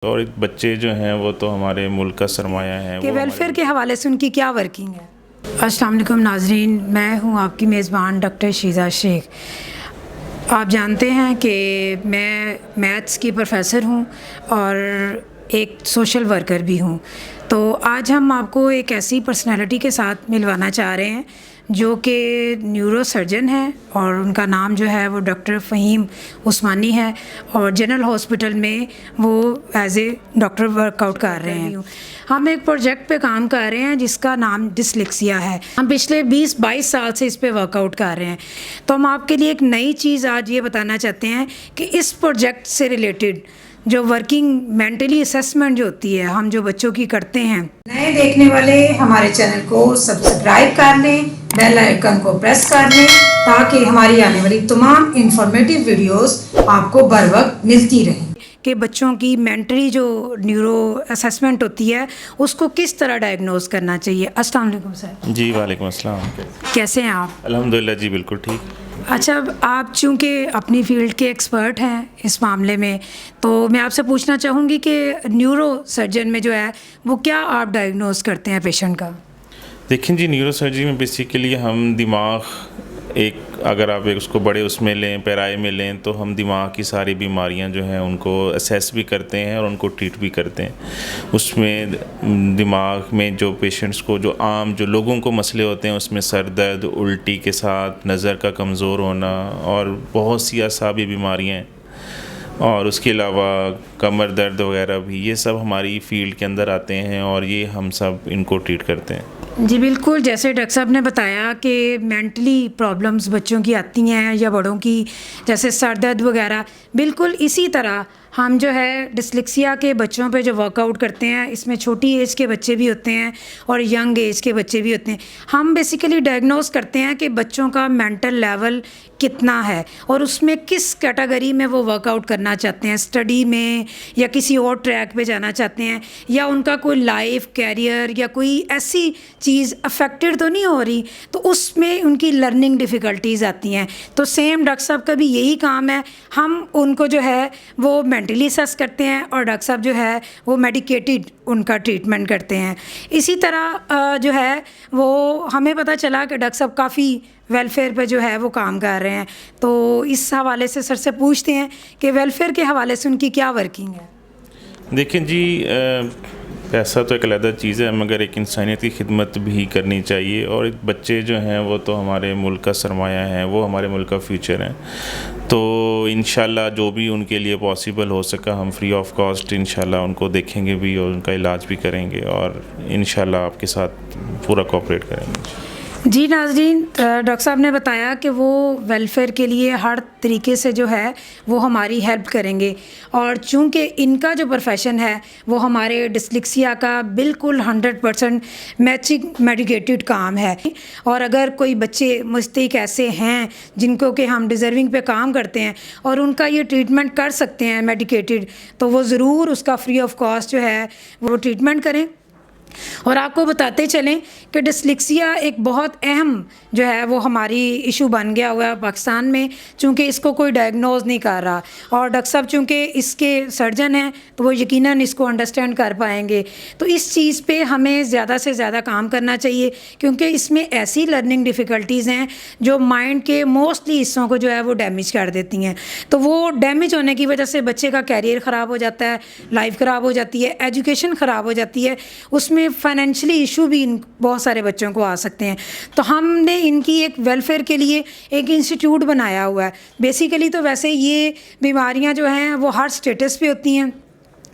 और बच्चे जो हैं वो तो हमारे मुल्क का सरमाया है। कि वेलफेयर के हवाले से उनकी क्या वर्किंग है। अस्सलाम वालेकुम नाजरीन, मैं हूं आपकी मेज़बान डॉक्टर शीज़ा शेख। आप जानते हैं कि मैं मैथ्स की प्रोफेसर हूं और एक सोशल वर्कर भी हूं। तो आज हम आपको एक ऐसी पर्सनालिटी के साथ मिलवाना चाह रहे हैं जो कि न्यूरो सर्जन है और उनका नाम जो है वो डॉक्टर फ़हीम उस्मानी है और जनरल हॉस्पिटल में वो एज ए डॉक्टर वर्कआउट कर रहे हैं। हम एक प्रोजेक्ट पे काम कर रहे हैं जिसका नाम डिसलेक्सिया है। हम पिछले 20-22 साल से इस पे वर्कआउट कर रहे हैं। तो हम आपके लिए एक नई चीज़ आज ये बताना चाहते हैं कि इस प्रोजेक्ट से रिलेटेड जो वर्किंग मेंटली असेसमेंट जो होती है हम जो बच्चों की करते हैं। नए देखने वाले हमारे चैनल को सब्सक्राइब कर लें, बेल आइकन को प्रेस कर लें ताकि हमारी आने वाली तमाम इंफॉर्मेटिव वीडियोस आपको बर वक्त मिलती रहें। कि बच्चों की मेंटली जो न्यूरो असेसमेंट होती है उसको किस तरह डायग्नोज करना चाहिए। अस्सलाम वालेकुम सर। जी वालेकुम अस्सलाम। कैसे हैं आप? अल्हम्दुलिल्लाह जी बिल्कुल ठीक। अच्छा, आप चूँकि अपनी फील्ड के एक्सपर्ट हैं इस मामले में, तो मैं आपसे पूछना चाहूँगी कि न्यूरो सर्जन में जो है वो क्या आप डायग्नोज करते हैं पेशेंट का? देखें जी, न्यूरो सर्जरी में बेसिकली हम दिमाग अगर आप उसको बड़े उसमें लें, पैराए में लें, तो हम दिमाग की सारी बीमारियां जो हैं उनको असेस भी करते हैं और उनको ट्रीट भी करते हैं। उसमें दिमाग में जो पेशेंट्स को जो लोगों को मसले होते हैं उसमें सर दर्द, उल्टी के साथ नज़र का कमज़ोर होना और बहुत सी असाबी बीमारियाँ हैं और उसके अलावा कमर दर्द वगैरह भी, ये सब हमारी फील्ड के अंदर आते हैं और ये हम सब इनको ट्रीट करते हैं। जी बिल्कुल, जैसे डॉक्टर साहब ने बताया कि मेंटली प्रॉब्लम्स बच्चों की आती हैं या बड़ों की, जैसे सर दर्द वगैरह, बिल्कुल इसी तरह हम जो है डिसलेक्सिया के बच्चों पे जो वर्कआउट करते हैं, इसमें छोटी एज के बच्चे भी होते हैं और यंग एज के बच्चे भी होते हैं। हम बेसिकली डायग्नोस करते हैं कि बच्चों का मेंटल लेवल कितना है और उसमें किस कैटेगरी में वो वर्कआउट करना चाहते हैं, स्टडी में या किसी और ट्रैक पे जाना चाहते हैं, या उनका कोई लाइफ कैरियर या कोई ऐसी चीज़ अफेक्टेड तो नहीं हो रही, तो उसमें उनकी लर्निंग डिफ़िकल्टीज़ आती हैं। तो सेम डॉक्टर साहब का भी यही काम है, हम उनको जो है वो मेंटली असेस करते हैं और डॉक्टर साहब जो है वो मेडिकेटेड उनका ट्रीटमेंट करते हैं। इसी तरह जो है वो हमें पता चला कि डॉक्टर साहब काफ़ी वेलफेयर पे जो है वो काम कर रहे हैं। तो इस हवाले से सर से पूछते हैं कि वेलफेयर के हवाले से उनकी क्या वर्किंग है। देखें जी, पैसा तो एक अलग चीज़ है मगर एक इंसानियत की खिदमत भी करनी चाहिए और एक बच्चे जो हैं वो तो हमारे मुल्क का सरमाया है, वो हमारे मुल्क का फ्यूचर है। तो इंशाल्लाह जो भी उनके लिए पॉसिबल हो सका हम फ्री ऑफ कॉस्ट इंशाल्लाह उनको देखेंगे भी और उनका इलाज भी करेंगे और इंशाल्लाह आपके साथ पूरा कोऑपरेट करेंगे। जी नाज़रीन, डॉक्टर साहब ने बताया कि वो वेलफेयर के लिए हर तरीके से जो है वो हमारी हेल्प करेंगे और चूँकि इनका जो प्रोफेशन है वो हमारे डिसलेक्सिया का बिल्कुल 100% मैचिंग मेडिकेटेड काम है। और अगर कोई बच्चे मुस्तहिक ऐसे हैं जिनको कि हम डिज़र्विंग पे काम करते हैं और उनका ये ट्रीटमेंट कर सकते हैं मेडिकेटेड, तो वो ज़रूर उसका फ्री ऑफ कॉस्ट जो है वो ट्रीटमेंट करें। और आपको बताते चलें कि डिसलेक्सिया एक बहुत अहम जो है वो हमारी इशू बन गया हुआ है पाकिस्तान में, चूँकि इसको कोई डायग्नोज नहीं कर रहा और डॉक्टर साहब चूँकि इसके सर्जन हैं तो वो यकीनन इसको अंडरस्टैंड कर पाएंगे। तो इस चीज़ पे हमें ज़्यादा से ज़्यादा काम करना चाहिए क्योंकि इसमें ऐसी लर्निंग डिफ़िकल्टीज़ हैं जो माइंड के मोस्टली हिस्सों को जो है वो डैमेज कर देती हैं। तो वो डैमेज होने की वजह से बच्चे का कैरियर ख़राब हो जाता है, लाइफ ख़राब हो जाती है, एजुकेशन ख़राब हो जाती है, उसमें फाइनेंशियली इशू भी बहुत सारे बच्चों को आ सकते हैं। तो हमने इनकी एक वेलफेयर के लिए एक इंस्टीट्यूट बनाया हुआ है। बेसिकली तो वैसे ये बीमारियां जो हैं वो हर स्टेटस पे होती हैं,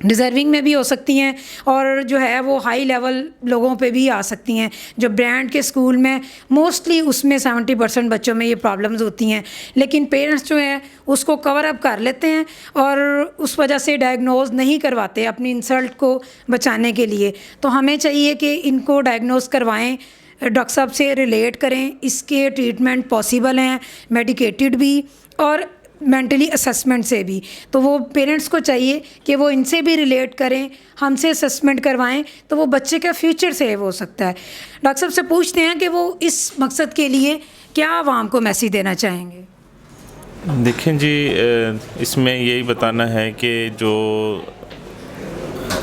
डिज़र्विंग में भी हो सकती हैं और जो है वो हाई लेवल लोगों पे भी आ सकती हैं। जो ब्रांड के स्कूल में मोस्टली उसमें 70% बच्चों में ये प्रॉब्लम्स होती हैं, लेकिन पेरेंट्स जो हैं उसको कवर अप कर लेते हैं और उस वजह से डायग्नोज नहीं करवाते अपनी इंसल्ट को बचाने के लिए। तो हमें चाहिए कि इनको डायग्नोज करवाएं, डॉक्टर साहब से रिलेट करें, इसके ट्रीटमेंट पॉसिबल हैं मेडिकेटेड भी और मेंटली असेसमेंट से भी। तो वो पेरेंट्स को चाहिए कि वो इनसे भी रिलेट करें, हमसे असेसमेंट करवाएं, तो वो बच्चे का फ्यूचर सेव हो सकता है। डॉक्टर साहब से पूछते हैं कि वो इस मकसद के लिए क्या आवाम को मैसेज देना चाहेंगे। देखें जी, इसमें यही बताना है कि जो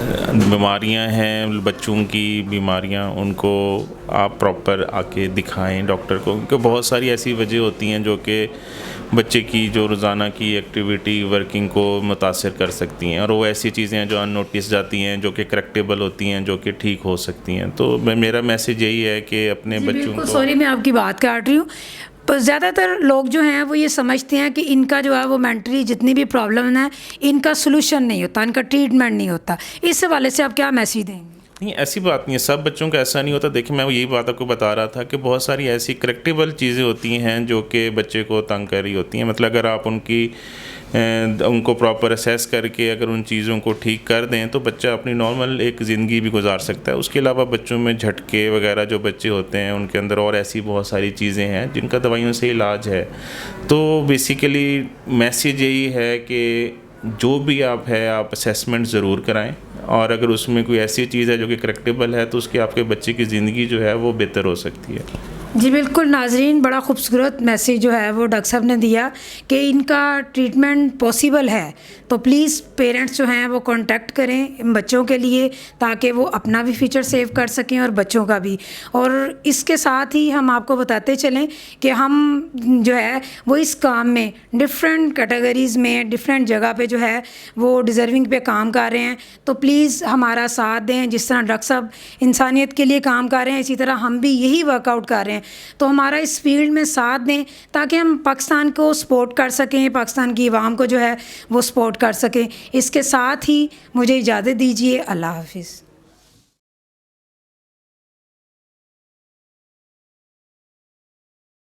बीमारियां हैं बच्चों की बीमारियां, उनको आप प्रॉपर आके दिखाएं डॉक्टर को, क्योंकि बहुत सारी ऐसी वजह होती हैं जो कि बच्चे की जो रोज़ाना की एक्टिविटी वर्किंग को मुतासर कर सकती हैं, और वो ऐसी चीज़ें हैं जो अननोटिस जाती हैं, जो कि करेक्टेबल होती हैं, जो कि ठीक हो सकती हैं। तो मेरा मैसेज यही है कि अपने बच्चों को, सॉरी मैं आपकी बात काट रही हूँ, पर ज़्यादातर लोग जो हैं वो ये समझते हैं कि इनका जो है वो मेंटली जितनी भी प्रॉब्लम है इनका सोल्यूशन नहीं होता, इनका ट्रीटमेंट नहीं होता। इस हवाले से आप क्या मैसेज देंगे? नहीं, ऐसी बात नहीं है, सब बच्चों का ऐसा नहीं होता। देखिए, मैं यही बात आपको बता रहा था कि बहुत सारी ऐसी करेक्टेबल चीज़ें होती हैं जो कि बच्चे को तंग कर रही होती हैं। मतलब अगर आप उनको प्रॉपर असेस करके अगर उन चीज़ों को ठीक कर दें तो बच्चा अपनी नॉर्मल एक ज़िंदगी भी गुजार सकता है। उसके अलावा बच्चों में झटके वगैरह जो बच्चे होते हैं उनके अंदर और ऐसी बहुत सारी चीज़ें हैं जिनका दवाइयों से इलाज है। तो बेसिकली मैसेज यही है कि जो भी आप असेसमेंट ज़रूर कराएं, और अगर उसमें कोई ऐसी चीज़ है जो कि करेक्टेबल है तो उसकी आपके बच्चे की ज़िंदगी जो है वो बेहतर हो सकती है। जी बिल्कुल नाजरीन, बड़ा खूबसूरत मैसेज जो है वो डॉक्टर साहब ने दिया कि इनका ट्रीटमेंट पॉसिबल है। तो प्लीज़ पेरेंट्स जो हैं वो कांटेक्ट करें इन बच्चों के लिए, ताकि वो अपना भी फ्यूचर सेव कर सकें और बच्चों का भी। और इसके साथ ही हम आपको बताते चलें कि हम जो है वो इस काम में डिफरेंट कैटेगरीज़ में डिफरेंट जगह पे जो है वो डिज़र्विंग पे काम कर रहे हैं। तो प्लीज़ हमारा साथ दें। जिस तरह डॉक्टर साहब इंसानियत के लिए काम कर रहे हैं, इसी तरह हम भी यही वर्कआउट कर रहे हैं। तो हमारा इस फील्ड में साथ दें ताकि हम पाकिस्तान को सपोर्ट कर सकें, पाकिस्तान की आवाम को जो है वो सपोर्ट कर सकें। इसके साथ ही मुझे इजाज़त दीजिए। अल्लाह हाफिज़।